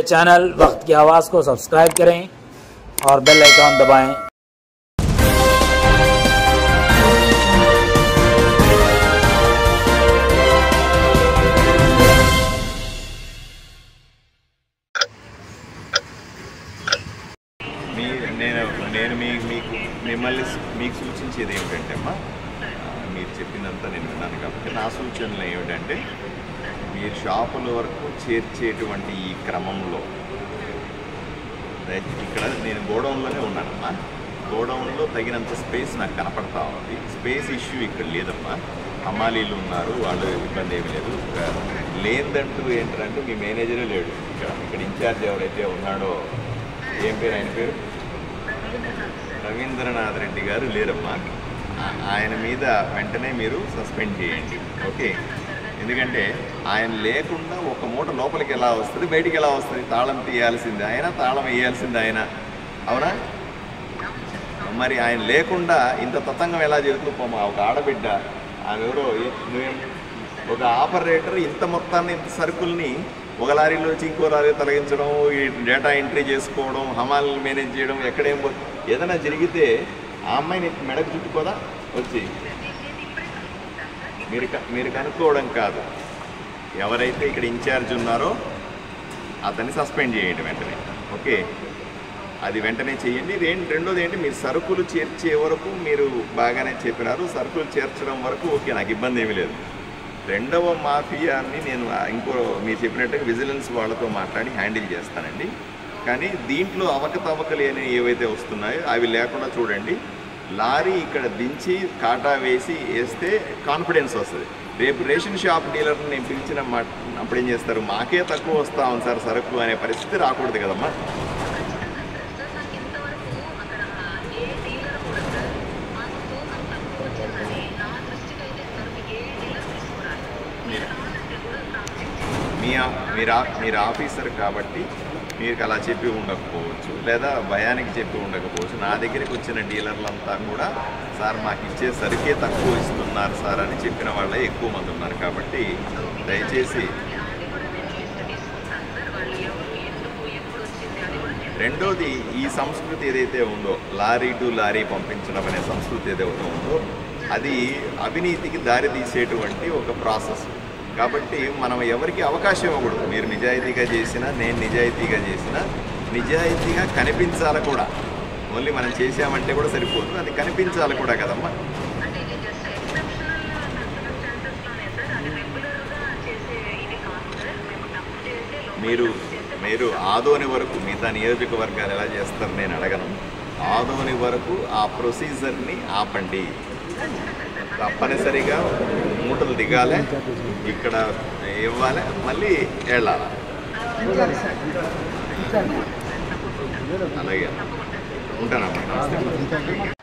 Channel वक्त की आवाज़ को सब्सक्राइब करें और बेल आइकॉन दबाएं। మీకు సూచించేది ఏమిటంటే అమ్మా, మీరు చెప్పినంతా నేను విన్నాను కాబట్టి నా సూచనలు ఏమిటంటే, మీరు షాపుల వరకు చేర్చేటువంటి ఈ క్రమంలో ఇక్కడ నేను గోడౌన్లోనే ఉన్నానమ్మా. గోడౌన్లో తగినంత స్పేస్ నాకు కనపడతా ఉంది. స్పేస్ ఇష్యూ ఇక్కడ లేదమ్మా. హమాలీలు ఉన్నారు, వాళ్ళు ఇబ్బంది ఏమి లేదు. లేదంటూ ఏంటంటే మీ మేనేజరే లేడు ఇక్కడ ఇన్ఛార్జ్ ఎవరైతే ఉన్నాడో, ఏం పేరు ఆయన పేరు, రవీంద్రనాథ్ రెడ్డి గారు లేరమ్మా. ఆయన మీద వెంటనే మీరు సస్పెండ్ చేయండి, ఓకే? ఎందుకంటే ఆయన లేకుండా ఒక మూట లోపలికి ఎలా వస్తుంది, బయటికి ఎలా వస్తుంది? తాళం తీయాల్సింది ఆయన, తాళం వేయాల్సింది ఆయన, అవునా? మరి ఆయన లేకుండా ఇంత తతంగం ఎలా జరుగుతుందమ్మా? ఒక ఆడబిడ్డ, ఆమె ఎవరో, ఒక ఆపరేటర్ ఇంత మొత్తాన్ని, ఇంత సరుకుల్ని ఒక లారీలో వచ్చి ఇంకో లారీ తొలగించడం, ఈ డేటా ఎంట్రీ చేసుకోవడం, హమాల్ మేనేజ్ చేయడం, ఎక్కడేం ఏదైనా జరిగితే ఆ అమ్మాయిని మెడకు చుట్టుకోదా వచ్చి? మీరు కనుక్కోవడం కాదు, ఎవరైతే ఇక్కడ ఇన్ఛార్జ్ ఉన్నారో అతన్ని సస్పెండ్ చేయండి వెంటనే, ఓకే? అది వెంటనే చేయండి. రెండోది ఏంటి, మీరు సరుకులు చేర్చే వరకు మీరు బాగానే చెప్పినారు. సరుకులు చేర్చడం వరకు ఓకే, నాకు ఇబ్బంది ఏమీ లేదు. రెండవ మాఫియాని నేను మీరు చెప్పినట్టుగా విజిలెన్స్ వాళ్ళతో మాట్లాడి హ్యాండిల్ చేస్తానండి. కానీ దీంట్లో అవకతవకలు ఏవైతే వస్తున్నాయో అవి లేకుండా చూడండి. లారీ ఇక్కడ దించి కాటా వేస్తే కాన్ఫిడెన్స్ వస్తుంది. రేపు రేషన్ షాప్ డీలర్ని నేను పిలిచిన అప్పుడు ఏం చేస్తారు, మాకే తక్కువ వస్తా ఉంది సార్ సరుకు అనే పరిస్థితి రాకూడదు కదమ్మా. మీరు ఆఫీసర్ కాబట్టి మీకు అలా చెప్పి ఉండకపోవచ్చు, లేదా భయానికి చెప్పి ఉండకపోవచ్చు. నా దగ్గరికి వచ్చిన డీలర్లంతా కూడా సార్ మాకు ఇచ్చే సరికే తక్కువ ఇస్తున్నారు సార్ అని చెప్పిన వాళ్ళే ఎక్కువ మంది ఉన్నారు. కాబట్టి దయచేసి రెండోది, ఈ సంస్కృతి ఏదైతే ఉందో, లారీ టు లారీ పంపించడం అనే సంస్కృతి ఏదైతే ఉందో అది అవినీతికి దారి తీసేటువంటి ఒక ప్రాసెస్. కాబట్టి మనం ఎవరికి అవకాశం ఇవ్వకూడదు. మీరు నిజాయితీగా చేసినా, నేను నిజాయితీగా చేసినా, నిజాయితీగా కనిపించాలి కూడా. ఓన్లీ మనం చేసామంటే కూడా సరిపోదు, అది కనిపించాలి కూడా కదమ్మా. మీరు ఆదోని వరకు, మిగతా నియోజకవర్గాలు ఎలా చేస్తారు నేను అడగను. ఆదోని వరకు ఆ ప్రొసీజర్ని ఆపండి. తప్పనిసరిగా మూటలు దిగాలి, ఇక్కడ ఇవ్వాలి, మళ్ళీ వెళ్ళాలి. అలాగే ఉంటానమ్మా.